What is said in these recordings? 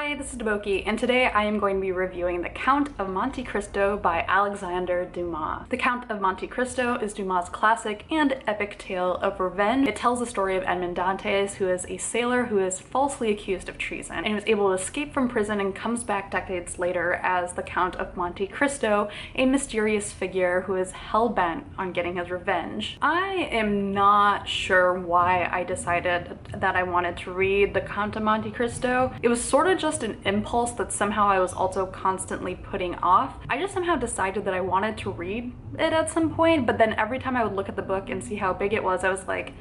Hi, this is Deboki, and today I am going to be reviewing The Count of Monte Cristo by Alexandre Dumas. The Count of Monte Cristo is Dumas' classic and epic tale of revenge. It tells the story of Edmond Dantes, who is a sailor who is falsely accused of treason, and he was able to escape from prison and comes back decades later as the Count of Monte Cristo, a mysterious figure who is hell-bent on getting his revenge. I am not sure why I decided that I wanted to read The Count of Monte Cristo. It was sort of just an impulse that somehow I was also constantly putting off. I just somehow decided that I wanted to read it at some point, but then every time I would look at the book and see how big it was, I was like,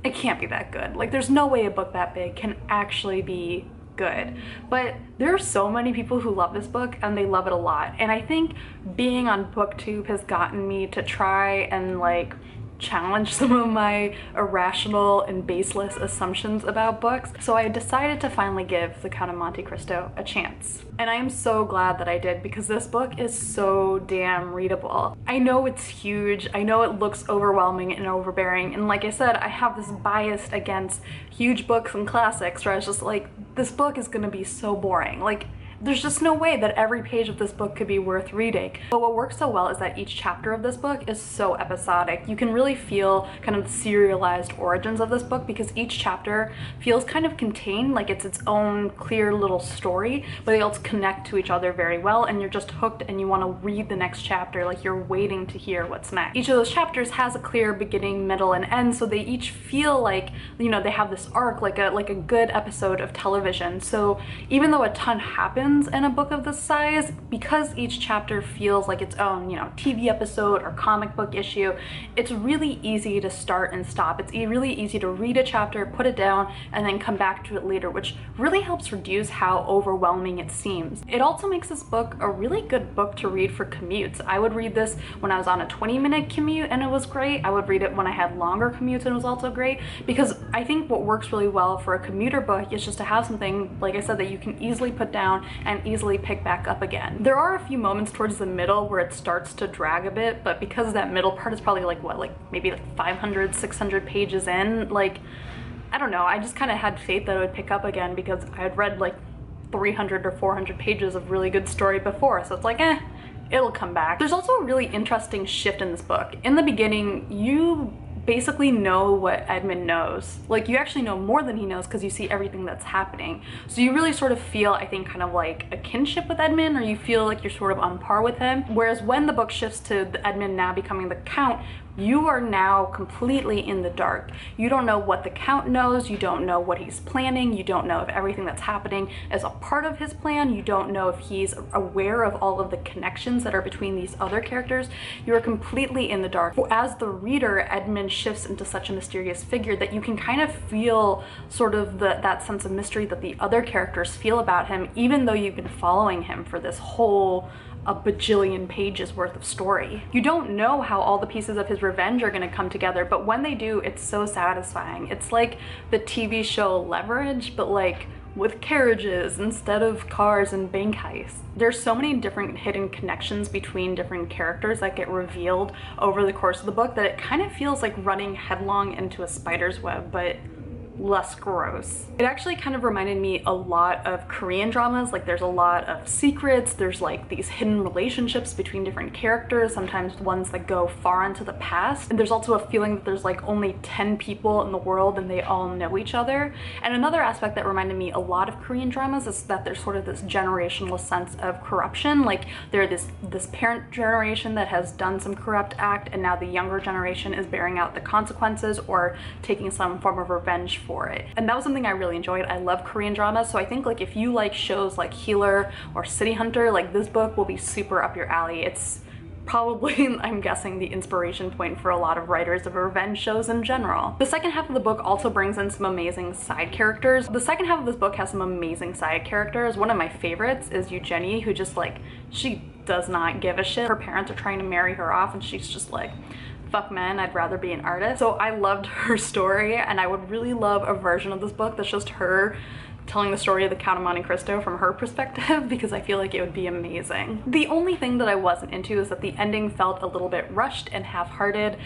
it can't be that good. Like, there's no way a book that big can actually be good. But there are so many people who love this book and they love it a lot. And I think being on BookTube has gotten me to try and like challenge some of my irrational and baseless assumptions about books. So I decided to finally give The Count of Monte Cristo a chance. And I am so glad that I did, because this book is so damn readable. I know it's huge, I know it looks overwhelming and overbearing, and like I said, I have this bias against huge books and classics where I was just like, this book is gonna be so boring. Like, there's just no way that every page of this book could be worth reading. But what works so well is that each chapter of this book is so episodic. You can really feel kind of the serialized origins of this book because each chapter feels kind of contained, like it's its own clear little story, but they all connect to each other very well, and you're just hooked and you want to read the next chapter, like you're waiting to hear what's next. Each of those chapters has a clear beginning, middle, and end, so they each feel like, you know, they have this arc, like a good episode of television. So even though a ton happens in a book of this size, because each chapter feels like its own, you know, TV episode or comic book issue, it's really easy to start and stop. It's really easy to read a chapter, put it down, and then come back to it later, which really helps reduce how overwhelming it seems. It also makes this book a really good book to read for commutes. I would read this when I was on a 20-minute commute and it was great. I would read it when I had longer commutes and it was also great, because I think what works really well for a commuter book is just to have something, like I said, that you can easily put down and easily pick back up again. There are a few moments towards the middle where it starts to drag a bit, but because that middle part is probably like what, like maybe like 500, 600 pages in, like, I don't know, I just kind of had faith that it would pick up again because I had read like 300 or 400 pages of really good story before, so it's like, it'll come back. There's also a really interesting shift in this book. In the beginning, you basically know what Edmond knows. Like, you actually know more than he knows because you see everything that's happening. So you really sort of feel, I think, kind of like a kinship with Edmond, or you feel like you're sort of on par with him. Whereas when the book shifts to Edmond now becoming the Count, you are now completely in the dark. You don't know what the Count knows, you don't know what he's planning, you don't know if everything that's happening is a part of his plan, you don't know if he's aware of all of the connections that are between these other characters. You are completely in the dark. As the reader, Edmond shifts into such a mysterious figure that you can kind of feel sort of that sense of mystery that the other characters feel about him, even though you've been following him for this whole a bajillion pages worth of story. You don't know how all the pieces of his revenge are gonna come together, but when they do, it's so satisfying. It's like the TV show Leverage, but like with carriages instead of cars and bank heists. There's so many different hidden connections between different characters that get revealed over the course of the book that it kind of feels like running headlong into a spider's web, but less gross. It actually kind of reminded me a lot of Korean dramas. Like, there's a lot of secrets, there's like these hidden relationships between different characters, sometimes ones that go far into the past. And there's also a feeling that there's like only 10 people in the world and they all know each other. And another aspect that reminded me a lot of Korean dramas is that there's sort of this generational sense of corruption. Like, there's this parent generation that has done some corrupt act, and now the younger generation is bearing out the consequences or taking some form of revenge for it. And that was something I really enjoyed. I love Korean dramas, so I think like if you like shows like Healer or City Hunter, like this book will be super up your alley. It's probably, I'm guessing, the inspiration point for a lot of writers of revenge shows in general. The second half of the book also brings in some amazing side characters. The second half of this book has some amazing side characters. One of my favorites is Eugenie, who just like, she does not give a shit. Her parents are trying to marry her off and she's just like, fuck men, I'd rather be an artist. So I loved her story, and I would really love a version of this book that's just her telling the story of the Count of Monte Cristo from her perspective, because I feel like it would be amazing. The only thing that I wasn't into is that the ending felt a little bit rushed and half-hearted.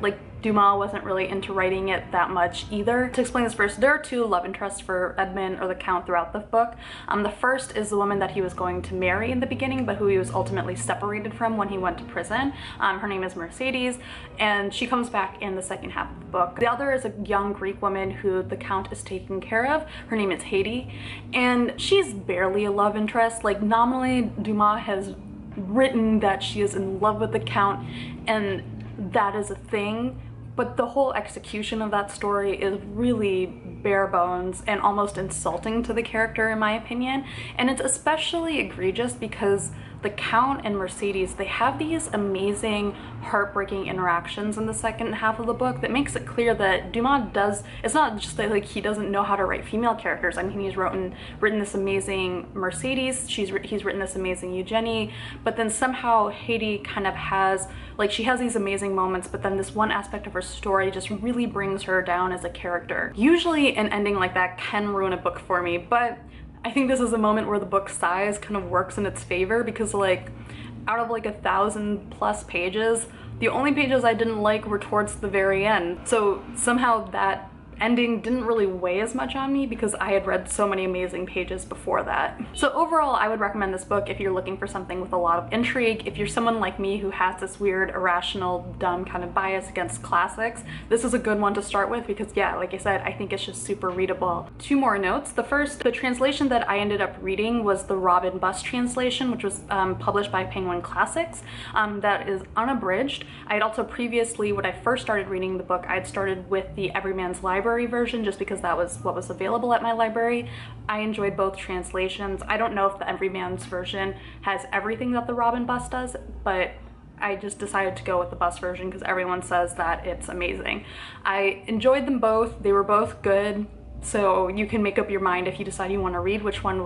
Like, Dumas wasn't really into writing it that much either. To explain this first, there are two love interests for Edmund, or the Count, throughout the book. The first is the woman that he was going to marry in the beginning, but who he was ultimately separated from when he went to prison. Her name is Mercedes, and she comes back in the second half of the book. The other is a young Greek woman who the Count is taking care of. Her name is Haiti, and she's barely a love interest. Like, nominally, Dumas has written that she is in love with the Count, and that is a thing, but the whole execution of that story is really bare bones and almost insulting to the character, in my opinion. And it's especially egregious because the Count and Mercedes, they have these amazing, heartbreaking interactions in the second half of the book that makes it clear that Dumas it's not just that like he doesn't know how to write female characters. I mean, he's written this amazing Mercedes, he's written this amazing Eugenie, but then somehow Haiti kind of has, like, she has these amazing moments, but then this one aspect of her story just really brings her down as a character. Usually an ending like that can ruin a book for me, but I think this is a moment where the book's size kind of works in its favor, because like out of like 1,000+ pages, the only pages I didn't like were towards the very end. So somehow that ending didn't really weigh as much on me because I had read so many amazing pages before that. So overall, I would recommend this book if you're looking for something with a lot of intrigue. If you're someone like me who has this weird, irrational, dumb kind of bias against classics, this is a good one to start with because, yeah, like I said, I think it's just super readable. Two more notes. The first, the translation that I ended up reading was the Robin Buss translation, which was published by Penguin Classics. That is unabridged. I had also previously, when I first started reading the book, I had started with the Everyman's Library version just because that was what was available at my library. I enjoyed both translations. I don't know if the Everyman's version has everything that the Robin Buss does, but I just decided to go with the Buss version because everyone says that it's amazing. I enjoyed them both. They were both good. So you can make up your mind if you decide you want to read which one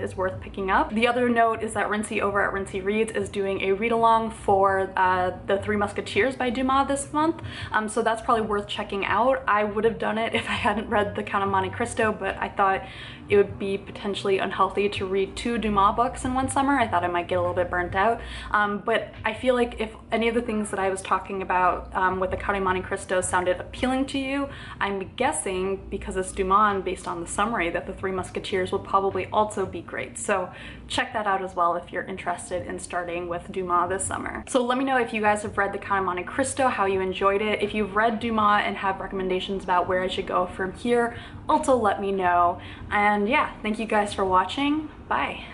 is worth picking up. The other note is that Rincey over at Rincey Reads is doing a read-along for The Three Musketeers by Dumas this month. So that's probably worth checking out. I would have done it if I hadn't read The Count of Monte Cristo, but I thought it would be potentially unhealthy to read 2 Dumas books in one summer. I thought I might get a little bit burnt out. But I feel like if any of the things that I was talking about with The Count of Monte Cristo sounded appealing to you, I'm guessing, because it's Dumas based on the summary, that The Three Musketeers will probably also be great. So check that out as well if you're interested in starting with Dumas this summer. So let me know if you guys have read The Count of Monte Cristo, how you enjoyed it. If you've read Dumas and have recommendations about where I should go from here, also let me know. And yeah, thank you guys for watching. Bye.